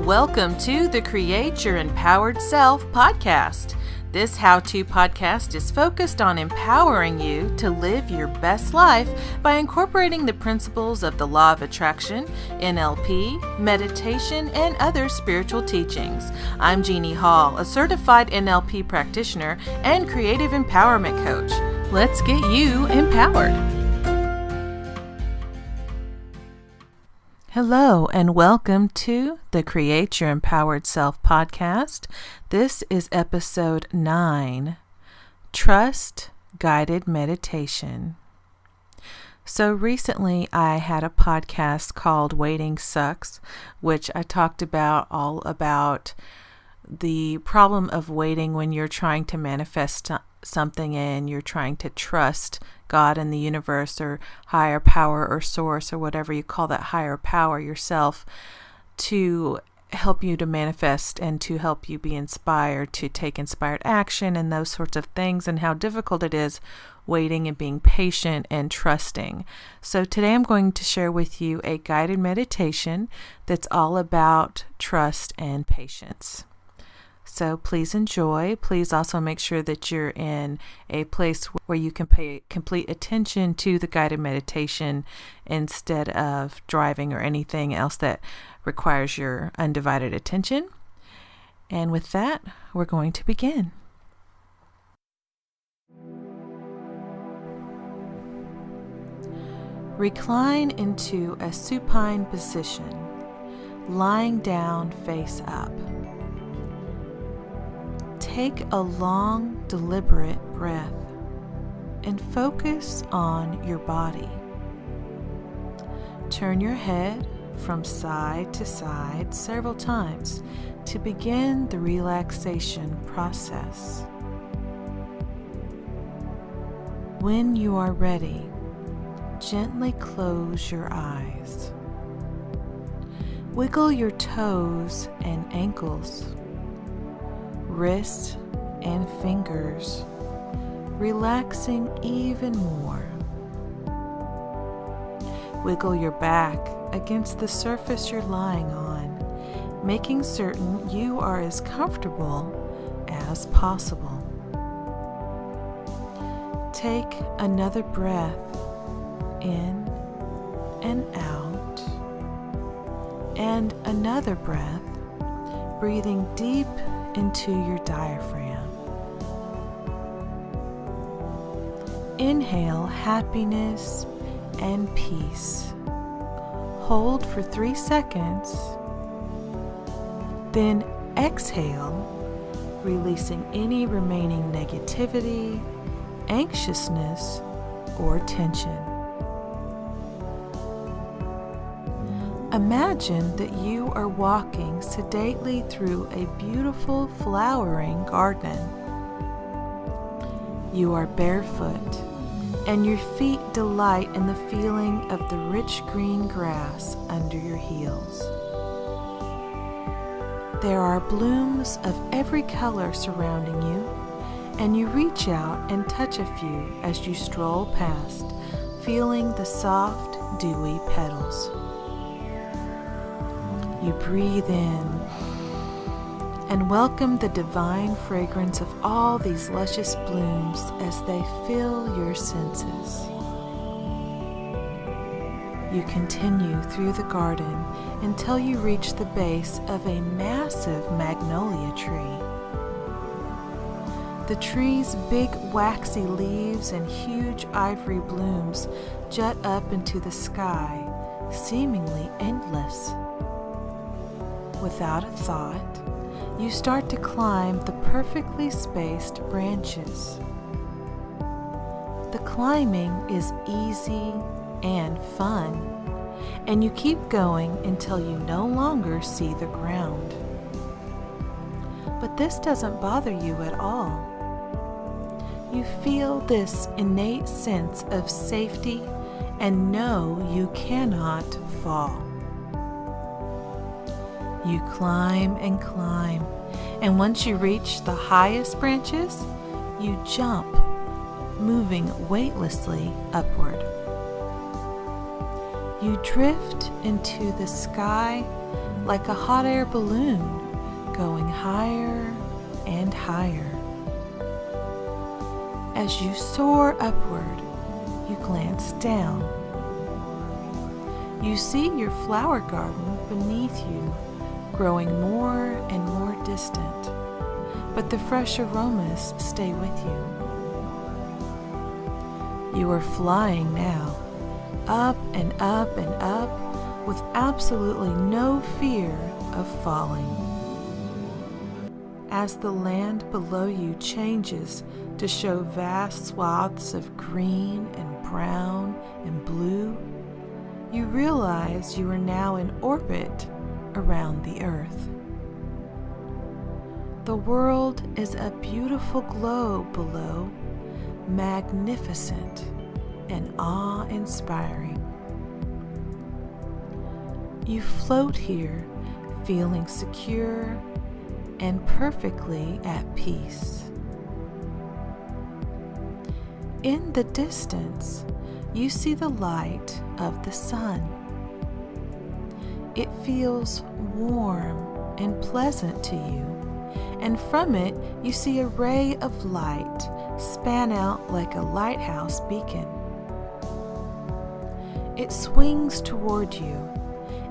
Welcome to the Create Your Empowered Self podcast. This how-to podcast is focused on empowering you to live your best life by incorporating the principles of the law of attraction, NLP, meditation, and other spiritual teachings. I'm Jeannie Hall, a certified NLP practitioner and creative empowerment coach. Let's get you empowered. Hello and welcome to the Create Your Empowered Self podcast. This is episode 9, Trust Guided Meditation. So recently I had a podcast called Waiting Sucks, which I talked about all about the problem of waiting when you're trying to manifest something and you're trying to trust God and the universe or higher power or source or whatever you call that higher power yourself to help you to manifest and to help you be inspired to take inspired action and those sorts of things, and how difficult it is waiting and being patient and trusting. So today I'm going to share with you a guided meditation that's all about trust and patience. So please enjoy. Please also make sure that you're in a place where you can pay complete attention to the guided meditation instead of driving or anything else that requires your undivided attention. And with that, we're going to begin. Recline into a supine position, lying down face up. Take a long, deliberate breath and focus on your body. Turn your head from side to side several times to begin the relaxation process. When you are ready, gently close your eyes. Wiggle your toes and ankles, wrists and fingers, relaxing even more. Wiggle your back against the surface you're lying on, making certain you are as comfortable as possible. Take another breath in and out, and another breath, breathing deep into your diaphragm. Inhale happiness and peace. Hold for 3 seconds. Then exhale, releasing any remaining negativity, anxiousness, or tension. Imagine that you are walking sedately through a beautiful flowering garden. You are barefoot, and your feet delight in the feeling of the rich green grass under your heels. There are blooms of every color surrounding you, and you reach out and touch a few as you stroll past, feeling the soft, dewy petals. You breathe in and welcome the divine fragrance of all these luscious blooms as they fill your senses. You continue through the garden until you reach the base of a massive magnolia tree. The tree's big waxy leaves and huge ivory blooms jut up into the sky, seemingly endless. Without a thought, you start to climb the perfectly spaced branches. The climbing is easy and fun, and you keep going until you no longer see the ground. But this doesn't bother you at all. You feel this innate sense of safety and know you cannot fall. You climb and climb, and once you reach the highest branches, you jump, moving weightlessly upward. You drift into the sky like a hot air balloon going higher and higher. As you soar upward, you glance down. You see your flower garden beneath you growing more and more distant, but the fresh aromas stay with you. You are flying now, up and up and up, with absolutely no fear of falling. As the land below you changes to show vast swaths of green and brown and blue, you realize you are now in orbit around the Earth. The world is a beautiful globe below, magnificent and awe-inspiring. You float here, feeling secure and perfectly at peace. In the distance, you see the light of the sun. It feels warm and pleasant to you, and from it you see a ray of light span out like a lighthouse beacon. It swings toward you,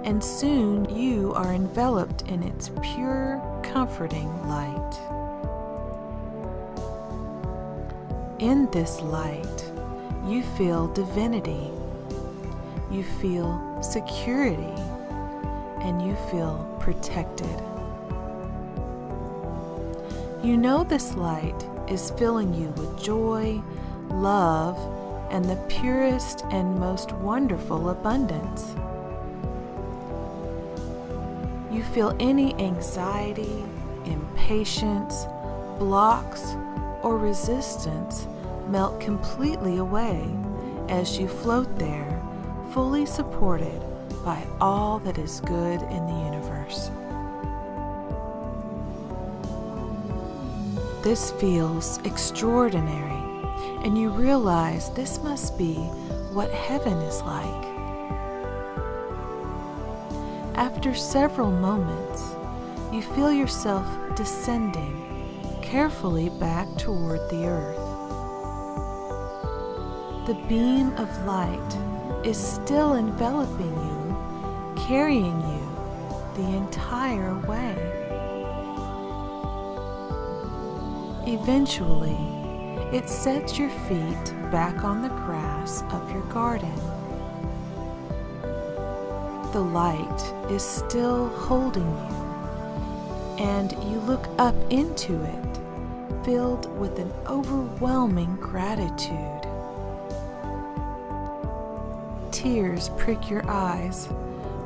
and soon you are enveloped in its pure, comforting light. In this light, you feel divinity, you feel security, and you feel protected. You know this light is filling you with joy, love, and the purest and most wonderful abundance. You feel any anxiety, impatience, blocks, or resistance melt completely away as you float there, fully supported by all that is good in the universe. This feels extraordinary, and you realize this must be what heaven is like. After several moments, you feel yourself descending carefully back toward the earth. The beam of light is still enveloping you, carrying you the entire way. Eventually, it sets your feet back on the grass of your garden. The light is still holding you, and you look up into it, filled with an overwhelming gratitude. Tears prick your eyes,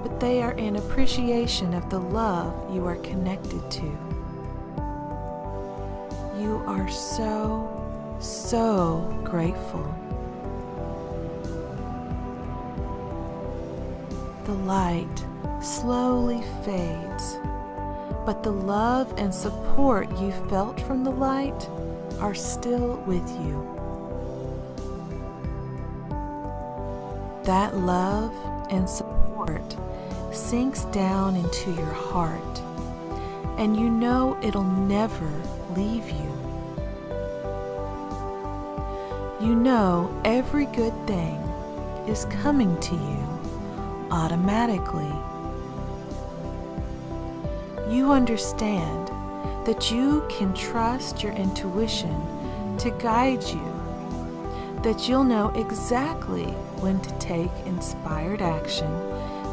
but they are in appreciation of the love you are connected to. You are so grateful. The light slowly fades, but the love and support you felt from the light are still with you. That love and support sinks down into your heart, and you know it'll never leave you. You know every good thing is coming to you automatically. You understand that you can trust your intuition to guide you, that you'll know exactly when to take inspired action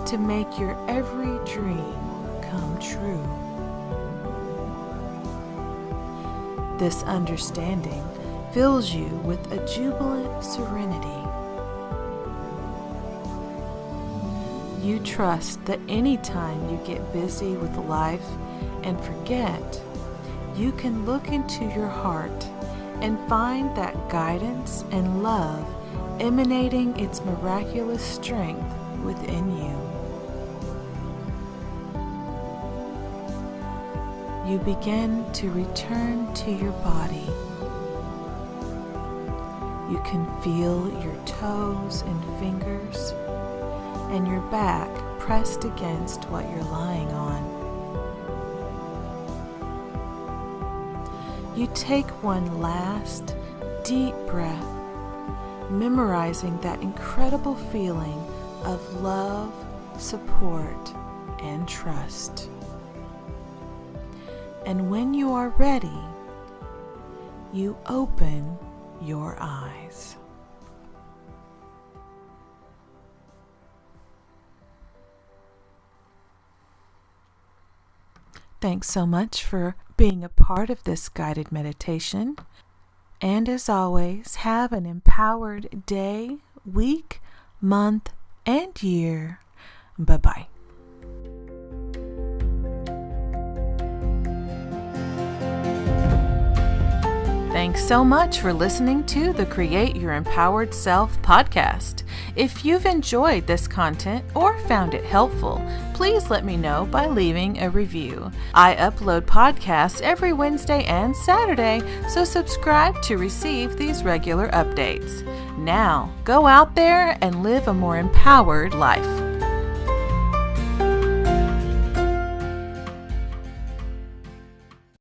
to make your every dream come true. This understanding fills you with a jubilant serenity. You trust that anytime you get busy with life and forget, you can look into your heart and find that guidance and love emanating its miraculous strength within you. You begin to return to your body. You can feel your toes and fingers, and your back pressed against what you're lying on. You take one last deep breath, memorizing that incredible feeling of love, support, and trust. And when you are ready, you open your eyes. Thanks so much for being a part of this guided meditation. And as always, have an empowered day, week, month, and year. Bye-bye. Thanks so much for listening to the Create Your Empowered Self podcast. If you've enjoyed this content or found it helpful, please let me know by leaving a review. I upload podcasts every Wednesday and Saturday, so subscribe to receive these regular updates. Now, go out there and live a more empowered life.